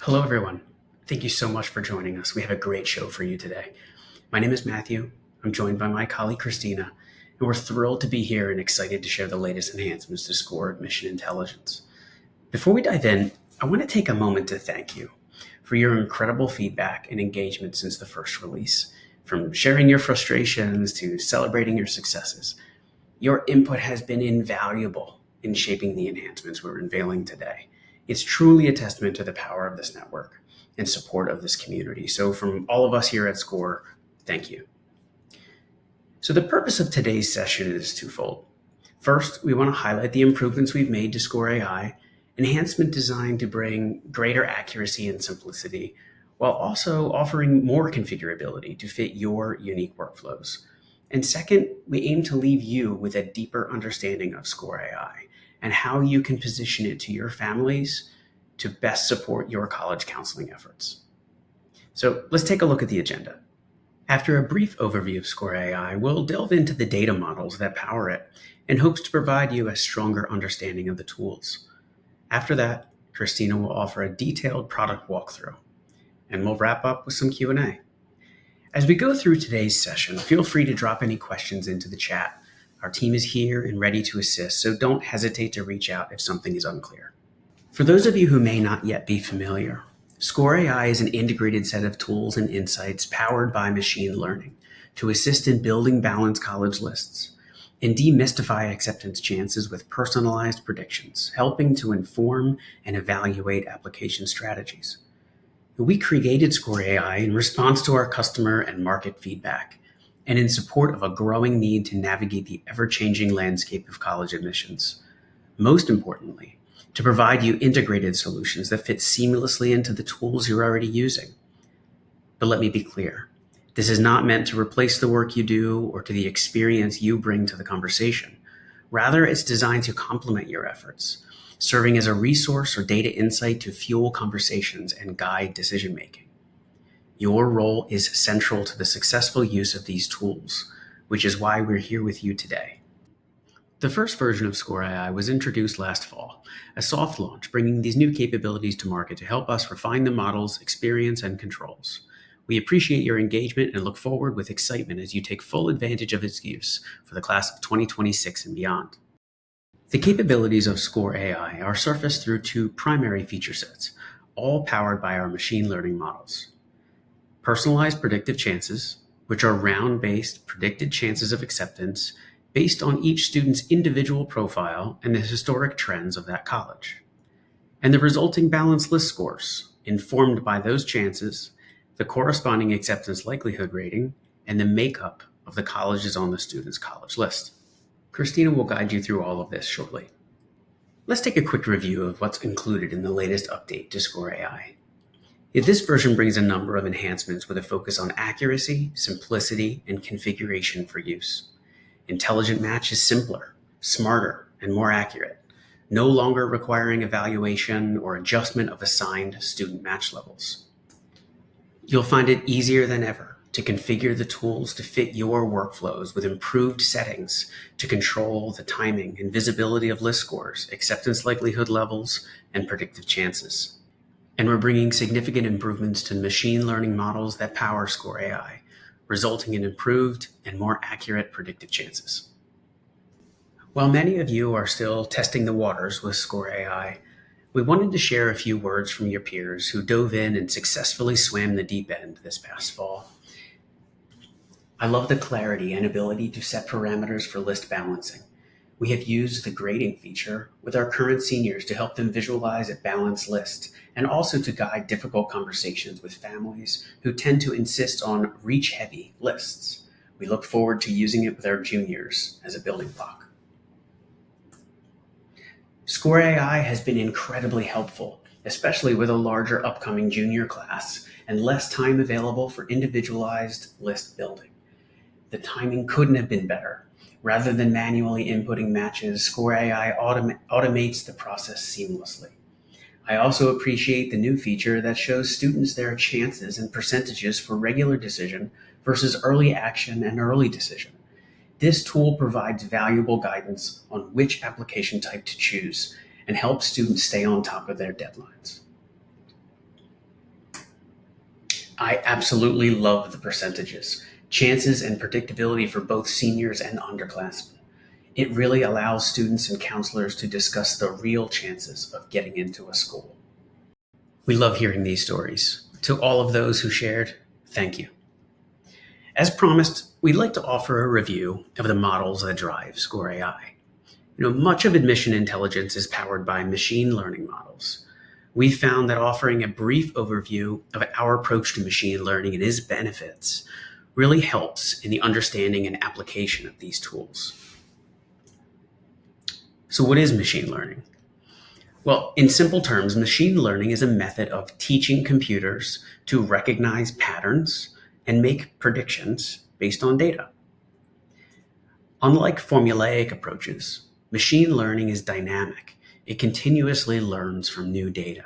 Hello, everyone. Thank you so much for joining us. We have a great show for you today. My name is Matthew. I'm joined by my colleague, Christina, and we're thrilled to be here and excited to share the latest enhancements to Scoir Admission Intelligence. Before we dive in, I want to take a moment to thank you for your incredible feedback and engagement since the first release. From sharing your frustrations to celebrating your successes, your input has been invaluable in shaping the enhancements we're unveiling today. It's truly a testament to the power of this network and support of this community. So from all of us here at Scoir, thank you. So the purpose of today's session is twofold. First, we want to highlight the improvements we've made to Scoir AI, enhancement designed to bring greater accuracy and simplicity, while also offering more configurability to fit your unique workflows. And second, we aim to leave you with a deeper understanding of Scoir AI and how you can position it to your families to best support your college counseling efforts. So let's take a look at the agenda. After a brief overview of Scoir AI, we'll delve into the data models that power it in hopes to provide you a stronger understanding of the tools. After that, Christina will offer a detailed product walkthrough, and we'll wrap up with some Q&A. As we go through today's session, feel free to drop any questions into the chat. Our team is here and ready to assist, so don't hesitate to reach out if something is unclear. For those of you who may not yet be familiar, Scoir AI is an integrated set of tools and insights powered by machine learning to assist in building balanced college lists and demystify acceptance chances with personalized predictions, helping to inform and evaluate application strategies. We created Scoir AI in response to our customer and market feedback, and in support of a growing need to navigate the ever-changing landscape of college admissions. Most importantly, to provide you integrated solutions that fit seamlessly into the tools you're already using. But let me be clear, this is not meant to replace the work you do or to the experience you bring to the conversation. Rather, it's designed to complement your efforts, serving as a resource or data insight to fuel conversations and guide decision-making. Your role is central to the successful use of these tools, which is why we're here with you today. The first version of Scoir AI was introduced last fall, a soft launch bringing these new capabilities to market to help us refine the model's experience and controls. We appreciate your engagement and look forward with excitement as you take full advantage of its use for the class of 2026 and beyond. The capabilities of Scoir AI are surfaced through two primary feature sets, all powered by our machine learning models. Personalized predictive chances, which are round-based predicted chances of acceptance based on each student's individual profile and the historic trends of that college. And the resulting balanced list scores, informed by those chances, the corresponding acceptance likelihood rating, and the makeup of the colleges on the student's college list. Christina will guide you through all of this shortly. Let's take a quick review of what's included in the latest update to Scoir AI. This version brings a number of enhancements with a focus on accuracy, simplicity, and configuration for use. Intelligent Match is simpler, smarter, and more accurate, no longer requiring evaluation or adjustment of assigned student match levels. You'll find it easier than ever to configure the tools to fit your workflows with improved settings to control the timing and visibility of list scores, acceptance likelihood levels, and predictive chances. And we're bringing significant improvements to machine learning models that power Scoir AI, resulting in improved and more accurate predictive chances. While many of you are still testing the waters with Scoir AI, we wanted to share a few words from your peers who dove in and successfully swam the deep end this past fall. I love the clarity and ability to set parameters for list balancing. We have used the grading feature with our current seniors to help them visualize a balanced list and also to guide difficult conversations with families who tend to insist on reach-heavy lists. We look forward to using it with our juniors as a building block. Scoir AI has been incredibly helpful, especially with a larger upcoming junior class and less time available for individualized list building. The timing couldn't have been better. Rather than manually inputting matches, Scoir AI automates the process seamlessly. I also appreciate the new feature that shows students their chances and percentages for regular decision versus early action and early decision. This tool provides valuable guidance on which application type to choose and helps students stay on top of their deadlines. I absolutely love the percentages, chances, and predictability for both seniors and underclassmen. It really allows students and counselors to discuss the real chances of getting into a school. We love hearing these stories. To all of those who shared, thank you. As promised, we'd like to offer a review of the models that drive Scoir AI. Much of admission intelligence is powered by machine learning models. We found that offering a brief overview of our approach to machine learning and its benefits really helps in the understanding and application of these tools. So what is machine learning? Well, in simple terms, machine learning is a method of teaching computers to recognize patterns and make predictions based on data. Unlike formulaic approaches, machine learning is dynamic. It continuously learns from new data.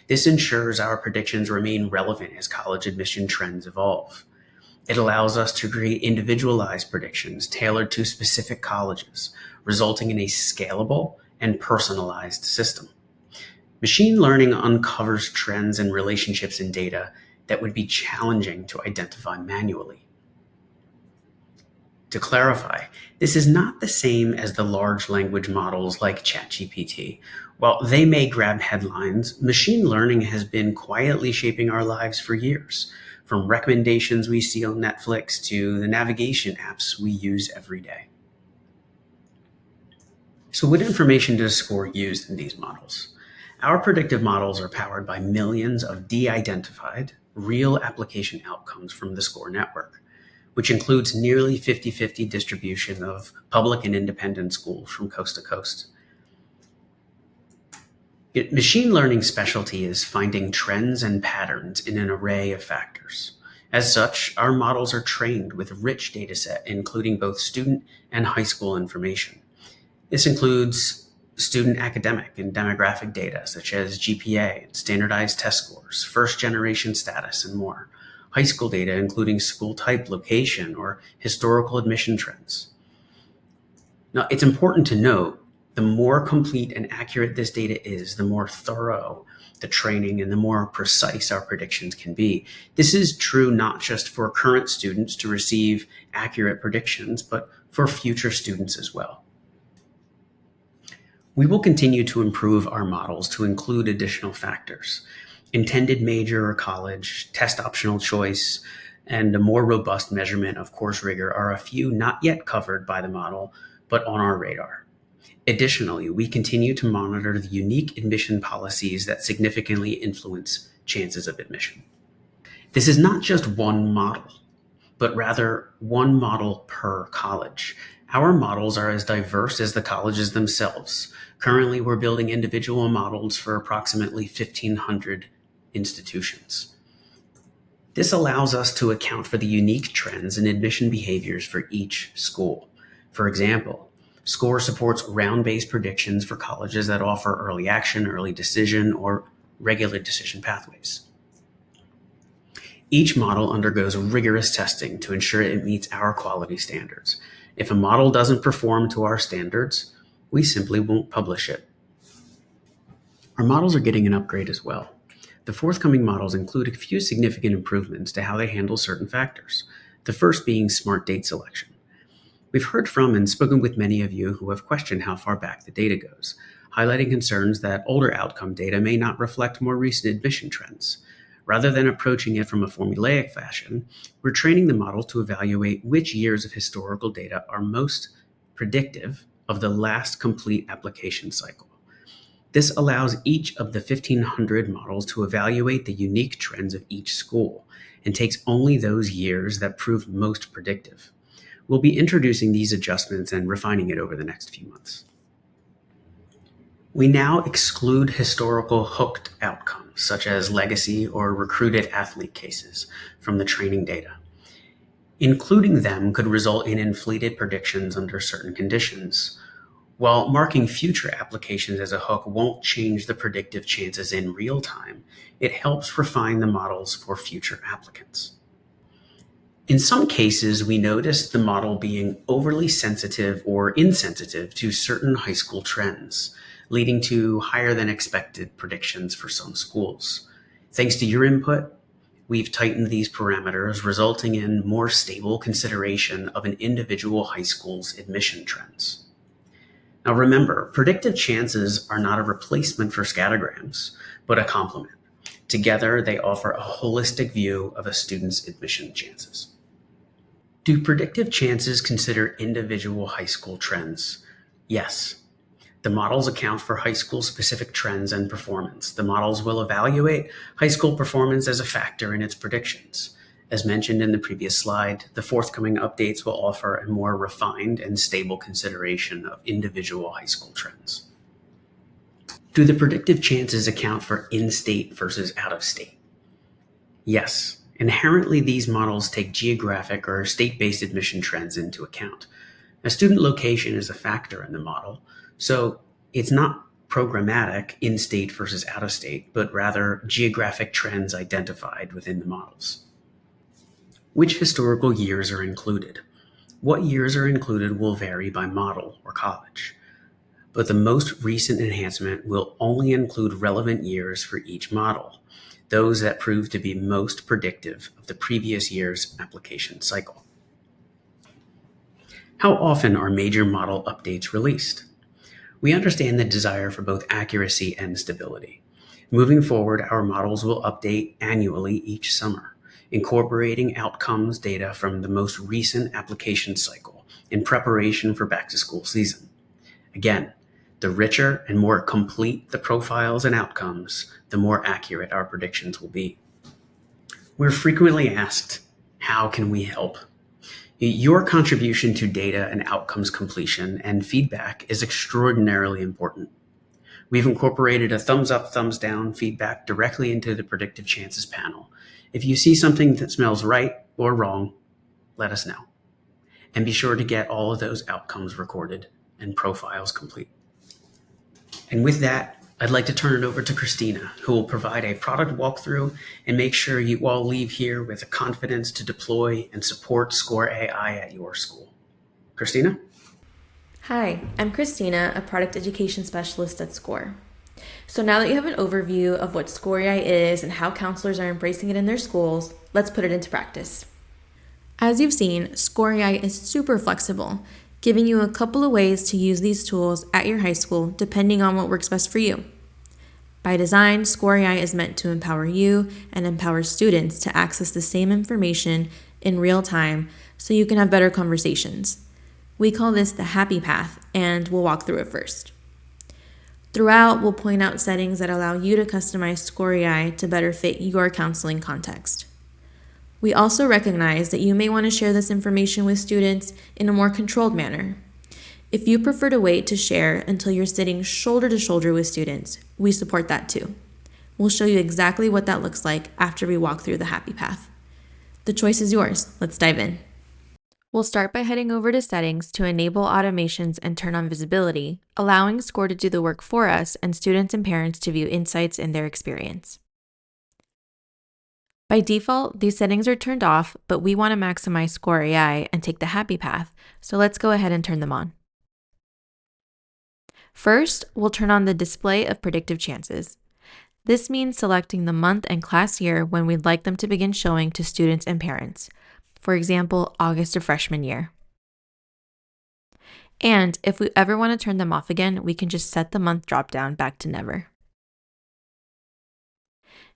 This ensures our predictions remain relevant as college admission trends evolve. It allows us to create individualized predictions tailored to specific colleges, resulting in a scalable and personalized system. Machine learning uncovers trends and relationships in data that would be challenging to identify manually. To clarify, this is not the same as the large language models like ChatGPT. While they may grab headlines, machine learning has been quietly shaping our lives for years, from recommendations we see on Netflix to the navigation apps we use every day. So what information does Scoir use in these models? Our predictive models are powered by millions of de-identified, real application outcomes from the Scoir network, which includes nearly 50-50 distribution of public and independent schools from coast to coast. Machine learning's specialty is finding trends and patterns in an array of factors. As such, our models are trained with a rich dataset, including both student and high school information. This includes student academic and demographic data, such as GPA, standardized test scores, first-generation status, and more. High school data, including school type, location, or historical admission trends. Now, it's important to note, the more complete and accurate this data is, the more thorough the training and the more precise our predictions can be. This is true not just for current students to receive accurate predictions, but for future students as well. We will continue to improve our models to include additional factors. Intended major or college, test optional choice, and a more robust measurement of course rigor are a few not yet covered by the model, but on our radar. Additionally, we continue to monitor the unique admission policies that significantly influence chances of admission. This is not just one model, but rather one model per college. Our models are as diverse as the colleges themselves. Currently, we're building individual models for approximately 1,500 institutions. This allows us to account for the unique trends and admission behaviors for each school. For example, Scoir supports round-based predictions for colleges that offer early action, early decision, or regular decision pathways. Each model undergoes rigorous testing to ensure it meets our quality standards. If a model doesn't perform to our standards, we simply won't publish it. Our models are getting an upgrade as well. The forthcoming models include a few significant improvements to how they handle certain factors, the first being smart date selection. We've heard from and spoken with many of you who have questioned how far back the data goes, highlighting concerns that older outcome data may not reflect more recent admission trends. Rather than approaching it from a formulaic fashion, we're training the model to evaluate which years of historical data are most predictive of the last complete application cycle. This allows each of the 1,500 models to evaluate the unique trends of each school and takes only those years that prove most predictive. We'll be introducing these adjustments and refining it over the next few months. We now exclude historical hooked outcomes, such as legacy or recruited athlete cases, from the training data. Including them could result in inflated predictions under certain conditions. While marking future applications as a hook won't change the predictive chances in real time, it helps refine the models for future applicants. In some cases, we noticed the model being overly sensitive or insensitive to certain high school trends, leading to higher than expected predictions for some schools. Thanks to your input, we've tightened these parameters, resulting in more stable consideration of an individual high school's admission trends. Now remember, predictive chances are not a replacement for scattergrams, but a complement. Together, they offer a holistic view of a student's admission chances. Do predictive chances consider individual high school trends? Yes. The models account for high school specific trends and performance. The models will evaluate high school performance as a factor in its predictions. As mentioned in the previous slide, the forthcoming updates will offer a more refined and stable consideration of individual high school trends. Do the predictive chances account for in-state versus out-of-state? Yes. Inherently, these models take geographic or state-based admission trends into account. Now, student location is a factor in the model, so it's not programmatic in-state versus out-of-state, but rather geographic trends identified within the models. Which historical years are included? What years are included will vary by model or college, but the most recent enhancement will only include relevant years for each model, those that prove to be most predictive of the previous year's application cycle. How often are major model updates released? We understand the desire for both accuracy and stability. Moving forward, our models will update annually each summer, incorporating outcomes data from the most recent application cycle in preparation for back-to-school season. Again, the richer and more complete the profiles and outcomes, the more accurate our predictions will be. We're frequently asked, how can we help? Your contribution to data and outcomes completion and feedback is extraordinarily important. We've incorporated a thumbs up, thumbs down feedback directly into the predictive chances panel. If you see something that smells right or wrong, let us know. And be sure to get all of those outcomes recorded and profiles complete. And with that, I'd like to turn it over to Christina, who will provide a product walkthrough and make sure you all leave here with the confidence to deploy and support Scoir AI at your school. Christina? Hi, I'm Christina, a product education specialist at Scoir. So now that you have an overview of what Scoir AI is and how counselors are embracing it in their schools, let's put it into practice. As you've seen, Scoir AI is super flexible, giving you a couple of ways to use these tools at your high school depending on what works best for you. By design, Scoir AI is meant to empower you and empower students to access the same information in real time so you can have better conversations. We call this the happy path, and we'll walk through it first. Throughout, we'll point out settings that allow you to customize Scoir AI to better fit your counseling context. We also recognize that you may want to share this information with students in a more controlled manner. If you prefer to wait to share until you're sitting shoulder to shoulder with students, we support that too. We'll show you exactly what that looks like after we walk through the happy path. The choice is yours. Let's dive in. We'll start by heading over to settings to enable automations and turn on visibility, allowing Scoir to do the work for us and students and parents to view insights in their experience. By default, these settings are turned off, but we want to maximize Scoir AI and take the happy path, so let's go ahead and turn them on. First, we'll turn on the display of predictive chances. This means selecting the month and class year when we'd like them to begin showing to students and parents. For example, August of freshman year. And if we ever want to turn them off again, we can just set the month dropdown back to never.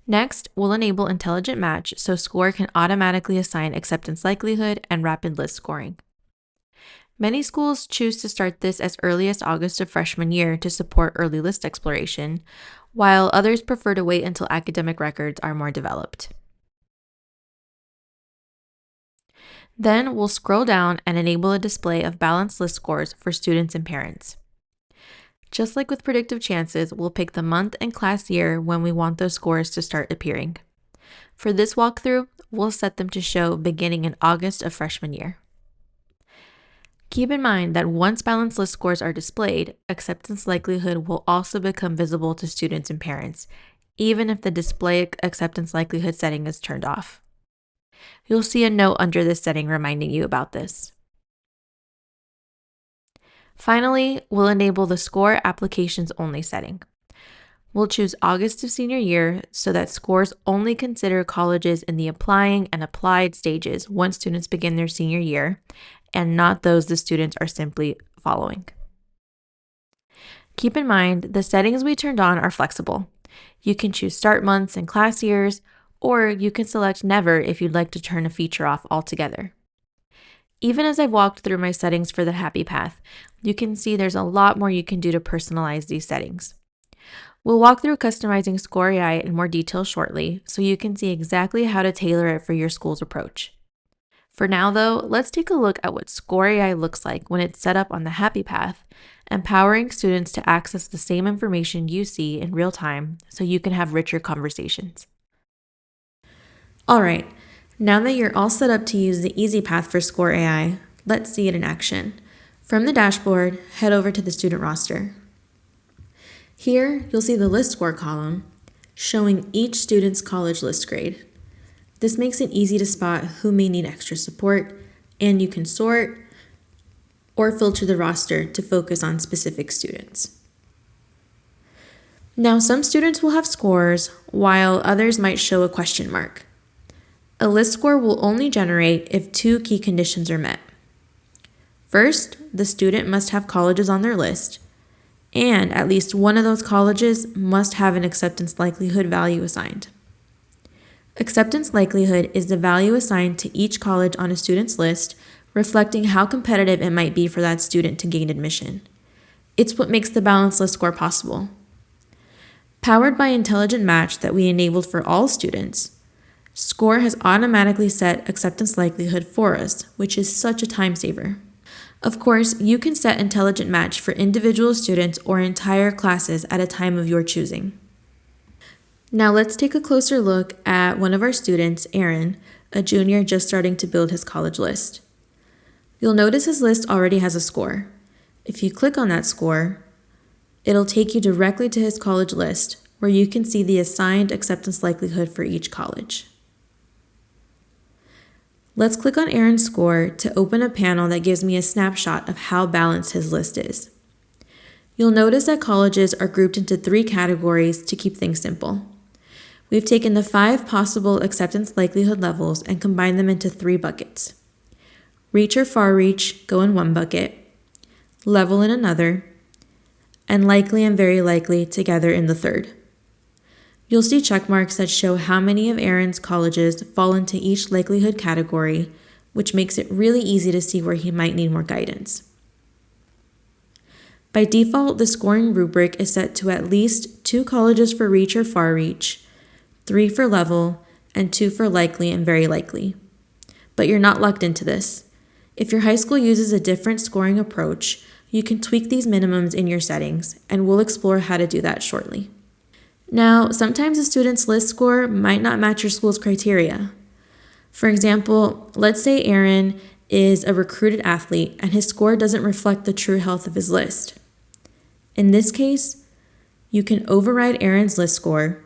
Next, we'll enable Intelligent Match so Scoir can automatically assign acceptance likelihood and rapid list scoring. Many schools choose to start this as early as August of freshman year to support early list exploration, while others prefer to wait until academic records are more developed. Then we'll scroll down and enable a display of balanced list scores for students and parents. Just like with predictive chances, we'll pick the month and class year when we want those scores to start appearing. For this walkthrough, we'll set them to show beginning in August of freshman year. Keep in mind that once balanced list scores are displayed, acceptance likelihood will also become visible to students and parents, even if the display acceptance likelihood setting is turned off. You'll see a note under this setting reminding you about this. Finally, we'll enable the Scoir Applications Only setting. We'll choose August of senior year so that scores only consider colleges in the applying and applied stages once students begin their senior year, and not those the students are simply following. Keep in mind, the settings we turned on are flexible. You can choose start months and class years, or you can select never if you'd like to turn a feature off altogether. Even as I've walked through my settings for the Happy Path, you can see there's a lot more you can do to personalize these settings. We'll walk through customizing Scoir in more detail shortly, so you can see exactly how to tailor it for your school's approach. For now, though, let's take a look at what Scoir looks like when it's set up on the Happy Path, empowering students to access the same information you see in real time so you can have richer conversations. All right, now that you're all set up to use the easy path for Scoir, let's see it in action. From the dashboard, head over to the student roster. Here, you'll see the list score column showing each student's college list grade. This makes it easy to spot who may need extra support, and you can sort or filter the roster to focus on specific students. Now, some students will have scores, while others might show a question mark. A list score will only generate if two key conditions are met. First, the student must have colleges on their list, and at least one of those colleges must have an acceptance likelihood value assigned. Acceptance likelihood is the value assigned to each college on a student's list, reflecting how competitive it might be for that student to gain admission. It's what makes the balanced list score possible. Powered by Intelligent Match that we enabled for all students, Scoir has automatically set acceptance likelihood for us, which is such a time saver. Of course, you can set Intelligent Match for individual students or entire classes at a time of your choosing. Now let's take a closer look at one of our students, Aaron, a junior just starting to build his college list. You'll notice his list already has a score. If you click on that score, it'll take you directly to his college list, where you can see the assigned acceptance likelihood for each college. Let's click on Aaron's score to open a panel that gives me a snapshot of how balanced his list is. You'll notice that colleges are grouped into 3 categories to keep things simple. We've taken the 5 possible acceptance likelihood levels and combined them into 3 buckets. Reach or far reach go in one bucket, level in another, and likely and very likely together in the third. You'll see check marks that show how many of Aaron's colleges fall into each likelihood category, which makes it really easy to see where he might need more guidance. By default, the scoring rubric is set to at least 2 colleges for reach or far reach, 3 for level, and 2 for likely and very likely. But you're not locked into this. If your high school uses a different scoring approach, you can tweak these minimums in your settings, and we'll explore how to do that shortly. Now, sometimes a student's list score might not match your school's criteria. For example, let's say Aaron is a recruited athlete and his score doesn't reflect the true health of his list. In this case, you can override Aaron's list score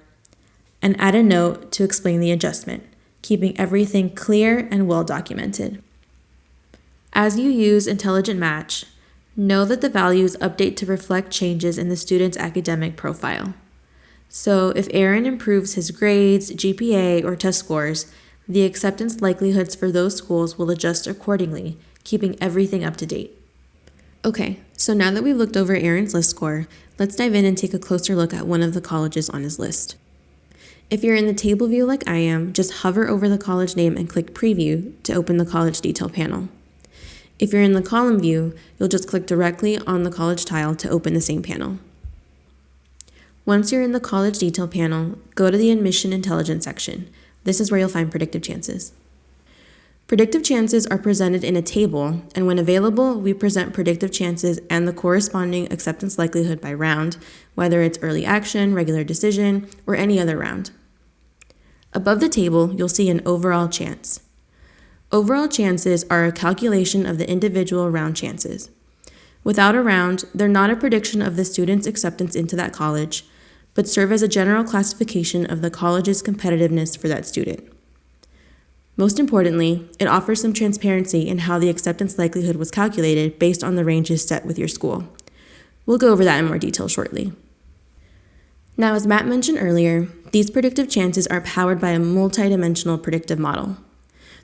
and add a note to explain the adjustment, keeping everything clear and well documented. As you use Intelligent Match, know that the values update to reflect changes in the student's academic profile. So if Aaron improves his grades, GPA, or test scores, the acceptance likelihoods for those schools will adjust accordingly, keeping everything up to date. Okay, so now that we've looked over Aaron's list score, let's dive in and take a closer look at one of the colleges on his list. If you're in the table view like I am, just hover over the college name and click Preview to open the college detail panel. If you're in the column view, you'll just click directly on the college tile to open the same panel. Once you're in the college detail panel, go to the Admission Intelligence section. This is where you'll find predictive chances. Predictive chances are presented in a table, and when available, we present predictive chances and the corresponding acceptance likelihood by round, whether it's early action, regular decision, or any other round. Above the table, you'll see an overall chance. Overall chances are a calculation of the individual round chances. Without a round, they're not a prediction of the student's acceptance into that college, but serve as a general classification of the college's competitiveness for that student. Most importantly, it offers some transparency in how the acceptance likelihood was calculated based on the ranges set with your school. We'll go over that in more detail shortly. Now, as Matt mentioned earlier, these predictive chances are powered by a multidimensional predictive model.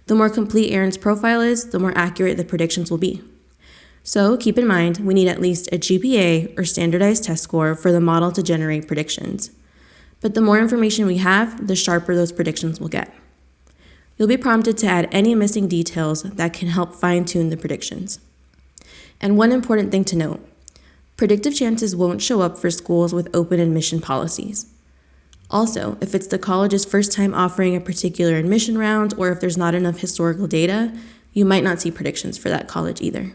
The more complete Aaron's profile is, the more accurate the predictions will be. So keep in mind, we need at least a GPA or standardized test score for the model to generate predictions. But the more information we have, the sharper those predictions will get. You'll be prompted to add any missing details that can help fine-tune the predictions. And one important thing to note, predictive chances won't show up for schools with open admission policies. Also, if it's the college's first time offering a particular admission round or if there's not enough historical data, you might not see predictions for that college either.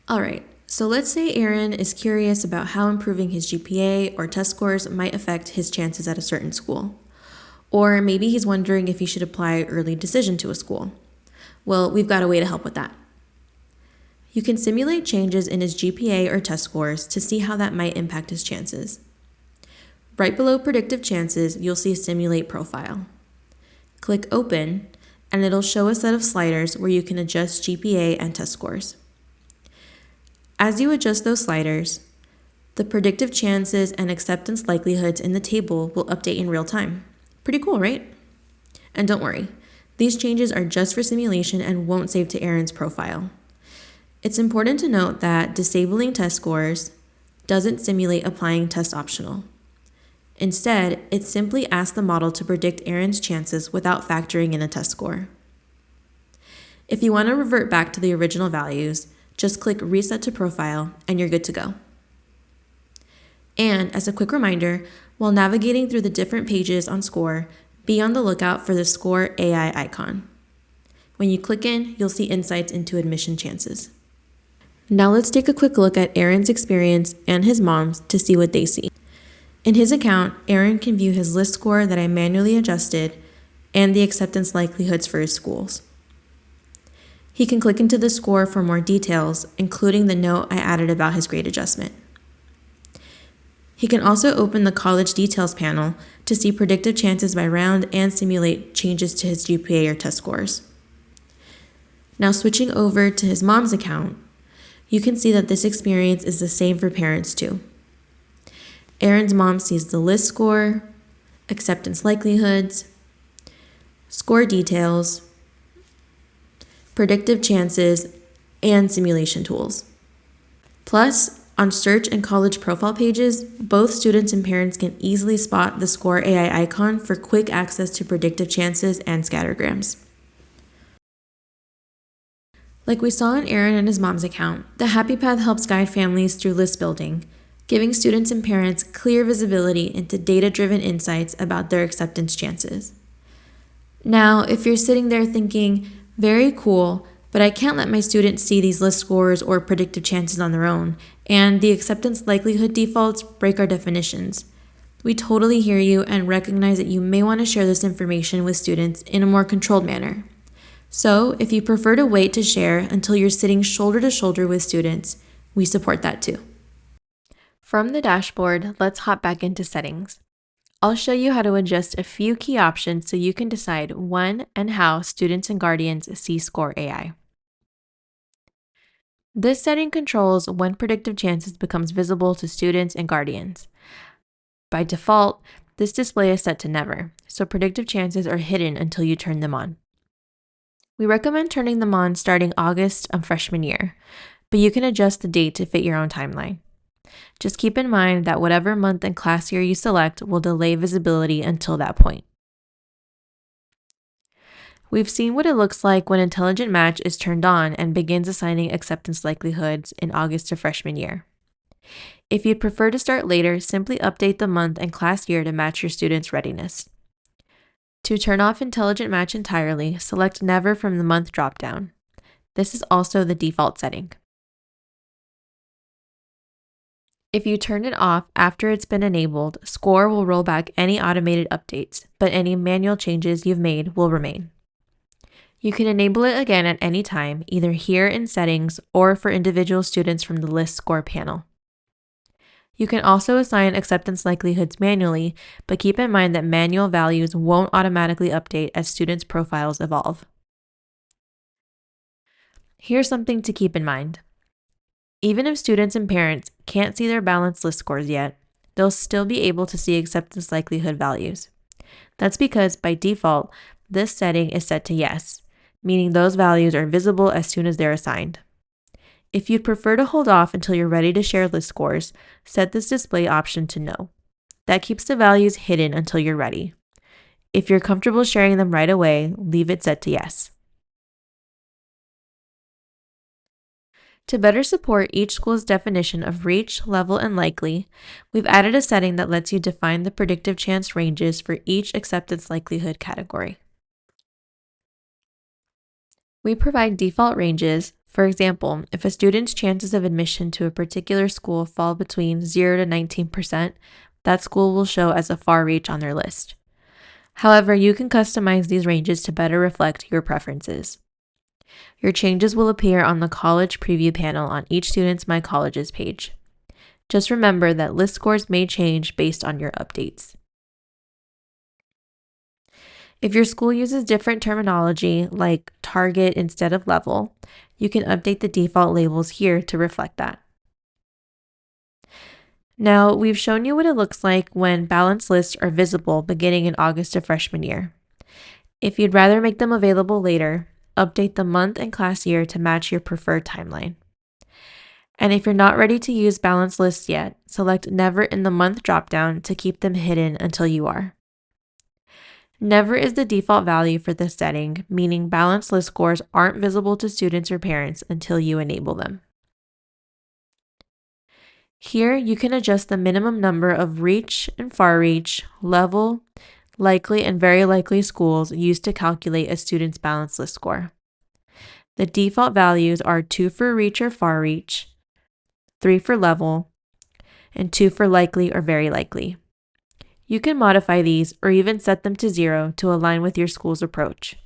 Alright, so let's say Aaron is curious about how improving his GPA or test scores might affect his chances at a certain school. Or maybe he's wondering if he should apply early decision to a school. Well, we've got a way to help with that. You can simulate changes in his GPA or test scores to see how that might impact his chances. Right below predictive chances, you'll see Simulate Profile. Click Open, and it'll show a set of sliders where you can adjust GPA and test scores. As you adjust those sliders, the predictive chances and acceptance likelihoods in the table will update in real time. Pretty cool, right? And don't worry, these changes are just for simulation and won't save to Aaron's profile. It's important to note that disabling test scores doesn't simulate applying test optional. Instead, it simply asks the model to predict Aaron's chances without factoring in a test score. If you want to revert back to the original values, just click Reset to Profile and you're good to go. And as a quick reminder, while navigating through the different pages on Scoir, be on the lookout for the Scoir AI icon. When you click in, you'll see insights into admission chances. Now let's take a quick look at Aaron's experience and his mom's to see what they see. In his account, Aaron can view his list score that I manually adjusted and the acceptance likelihoods for his schools. He can click into the score for more details, including the note I added about his grade adjustment. He can also open the college details panel to see predictive chances by round and simulate changes to his GPA or test scores. Now switching over to his mom's account, you can see that this experience is the same for parents too. Aaron's mom sees the list score, acceptance likelihoods, score details, predictive chances, and simulation tools. Plus, on search and college profile pages, both students and parents can easily spot the Scoir AI icon for quick access to predictive chances and scattergrams. Like we saw in Aaron and his mom's account, the Happy Path helps guide families through list building, giving students and parents clear visibility into data-driven insights about their acceptance chances. Now, if you're sitting there thinking, very cool, but I can't let my students see these list scores or predictive chances on their own, and the acceptance likelihood defaults break our definitions. We totally hear you and recognize that you may want to share this information with students in a more controlled manner. So, if you prefer to wait to share until you're sitting shoulder to shoulder with students, we support that too. From the dashboard, let's hop back into settings. I'll show you how to adjust a few key options so you can decide when and how students and guardians see Scoir AI. This setting controls when predictive chances becomes visible to students and guardians. By default, this display is set to never, so predictive chances are hidden until you turn them on. We recommend turning them on starting August of freshman year, but you can adjust the date to fit your own timeline. Just keep in mind that whatever month and class year you select will delay visibility until that point. We've seen what it looks like when Intelligent Match is turned on and begins assigning acceptance likelihoods in August of freshman year. If you'd prefer to start later, simply update the month and class year to match your student's readiness. To turn off Intelligent Match entirely, select Never from the month dropdown. This is also the default setting. If you turn it off after it's been enabled, Scoir will roll back any automated updates, but any manual changes you've made will remain. You can enable it again at any time, either here in Settings or for individual students from the List Scoir panel. You can also assign acceptance likelihoods manually, but keep in mind that manual values won't automatically update as students' profiles evolve. Here's something to keep in mind. Even if students and parents can't see their balanced list scores yet, they'll still be able to see acceptance likelihood values. That's because by default, this setting is set to yes, meaning those values are visible as soon as they're assigned. If you'd prefer to hold off until you're ready to share list scores, set this display option to no. That keeps the values hidden until you're ready. If you're comfortable sharing them right away, leave it set to yes. To better support each school's definition of reach, level, and likely, we've added a setting that lets you define the predictive chance ranges for each acceptance likelihood category. We provide default ranges. For example, if a student's chances of admission to a particular school fall between 0 to 19%, that school will show as a far reach on their list. However, you can customize these ranges to better reflect your preferences. Your changes will appear on the college preview panel on each student's My Colleges page. Just remember that list scores may change based on your updates. If your school uses different terminology like target instead of level, you can update the default labels here to reflect that. Now, we've shown you what it looks like when balanced lists are visible beginning in August of freshman year. If you'd rather make them available later, update the month and class year to match your preferred timeline. And if you're not ready to use balanced lists yet, select Never in the Month dropdown to keep them hidden until you are. Never is the default value for this setting, meaning balanced list scores aren't visible to students or parents until you enable them. Here, you can adjust the minimum number of reach and far reach, level, likely, and very likely schools used to calculate a student's balanced list score. The default values are 2 for reach or far reach, 3 for level, and 2 for likely or very likely. You can modify these or even set them to 0 to align with your school's approach.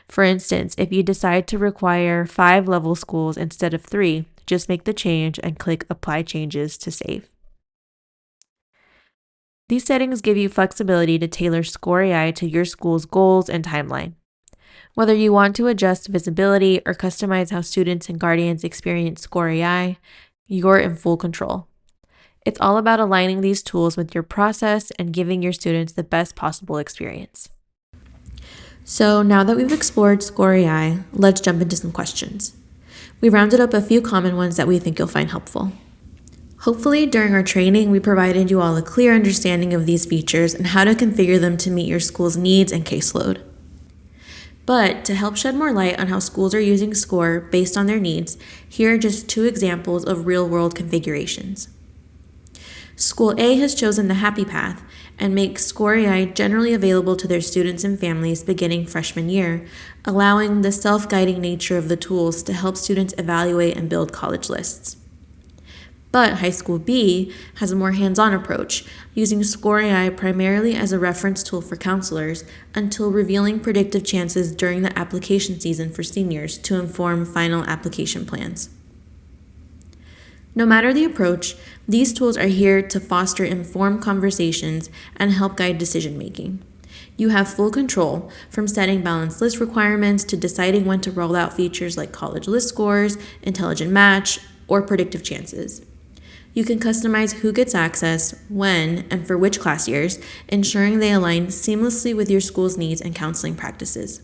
For instance, if you decide to require 5 level schools instead of 3, just make the change and click Apply Changes to save. These settings give you flexibility to tailor Scoir AI to your school's goals and timeline. Whether you want to adjust visibility or customize how students and guardians experience Scoir AI, you're in full control. It's all about aligning these tools with your process and giving your students the best possible experience. So now that we've explored Scoir AI, let's jump into some questions. We rounded up a few common ones that we think you'll find helpful. Hopefully, during our training, we provided you all a clear understanding of these features and how to configure them to meet your school's needs and caseload. But to help shed more light on how schools are using Scoir based on their needs, here are just 2 examples of real-world configurations. School A has chosen the happy path and makes Scoir AI generally available to their students and families beginning freshman year, allowing the self-guiding nature of the tools to help students evaluate and build college lists. But High School B has a more hands-on approach, using Scoir AI primarily as a reference tool for counselors until revealing predictive chances during the application season for seniors to inform final application plans. No matter the approach, these tools are here to foster informed conversations and help guide decision-making. You have full control, from setting balanced list requirements to deciding when to roll out features like college list scores, intelligent match, or predictive chances. You can customize who gets access, when, and for which class years, ensuring they align seamlessly with your school's needs and counseling practices.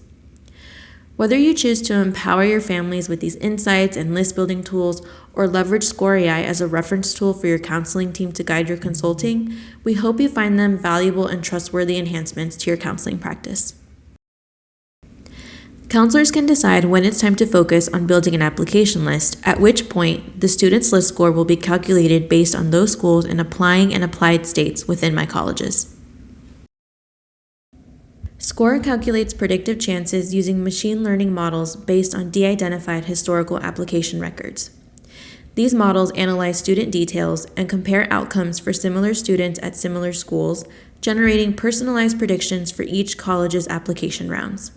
Whether you choose to empower your families with these insights and list building tools or leverage Scoir AI as a reference tool for your counseling team to guide your consulting, we hope you find them valuable and trustworthy enhancements to your counseling practice. Counselors can decide when it's time to focus on building an application list, at which point the student's list score will be calculated based on those schools and applying and applied states within My Colleges. Scoir calculates predictive chances using machine learning models based on de-identified historical application records. These models analyze student details and compare outcomes for similar students at similar schools, generating personalized predictions for each college's application rounds.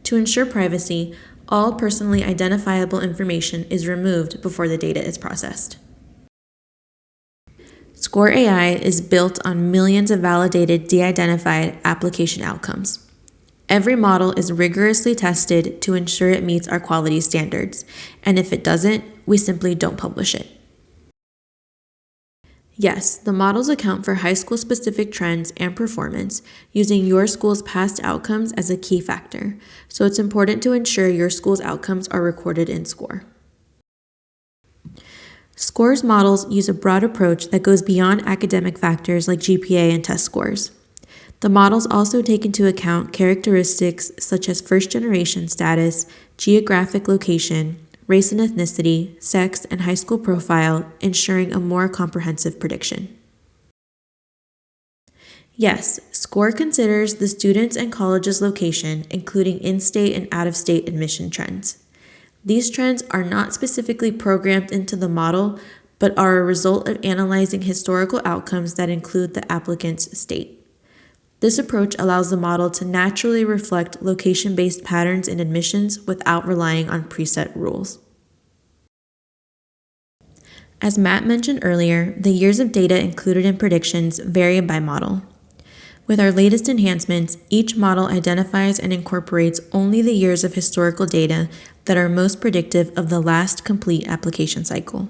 To ensure privacy, all personally identifiable information is removed before the data is processed. Scoir AI is built on millions of validated de-identified application outcomes. Every model is rigorously tested to ensure it meets our quality standards, and if it doesn't, we simply don't publish it. Yes, the models account for high school specific trends and performance, using your school's past outcomes as a key factor. So it's important to ensure your school's outcomes are recorded in Scoir. Scoir's models use a broad approach that goes beyond academic factors like GPA and test scores. The models also take into account characteristics such as first-generation status, geographic location, race and ethnicity, sex, and high school profile, ensuring a more comprehensive prediction. Yes, Scoir considers the student's and college's location, including in-state and out-of-state admission trends. These trends are not specifically programmed into the model, but are a result of analyzing historical outcomes that include the applicant's state. This approach allows the model to naturally reflect location-based patterns in admissions without relying on preset rules. As Matt mentioned earlier, the years of data included in predictions vary by model. With our latest enhancements, each model identifies and incorporates only the years of historical data that are most predictive of the last complete application cycle.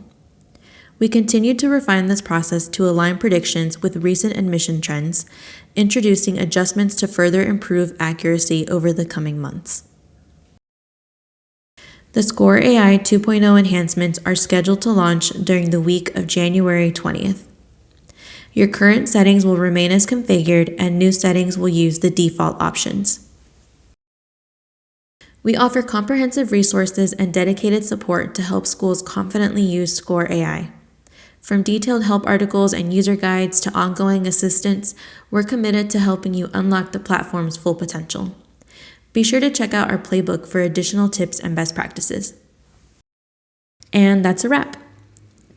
We continue to refine this process to align predictions with recent admission trends, introducing adjustments to further improve accuracy over the coming months. The Scoir AI 2.0 enhancements are scheduled to launch during the week of January 20th. Your current settings will remain as configured, and new settings will use the default options. We offer comprehensive resources and dedicated support to help schools confidently use Scoir AI. From detailed help articles and user guides to ongoing assistance, we're committed to helping you unlock the platform's full potential. Be sure to check out our playbook for additional tips and best practices. And that's a wrap.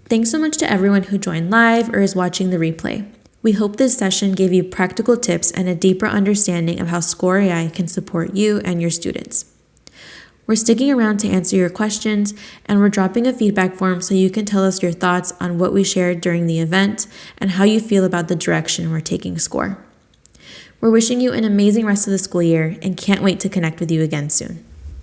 Thanks so much to everyone who joined live or is watching the replay. We hope this session gave you practical tips and a deeper understanding of how Scoir AI can support you and your students. We're sticking around to answer your questions, and we're dropping a feedback form so you can tell us your thoughts on what we shared during the event and how you feel about the direction we're taking Scoir. We're wishing you an amazing rest of the school year and can't wait to connect with you again soon.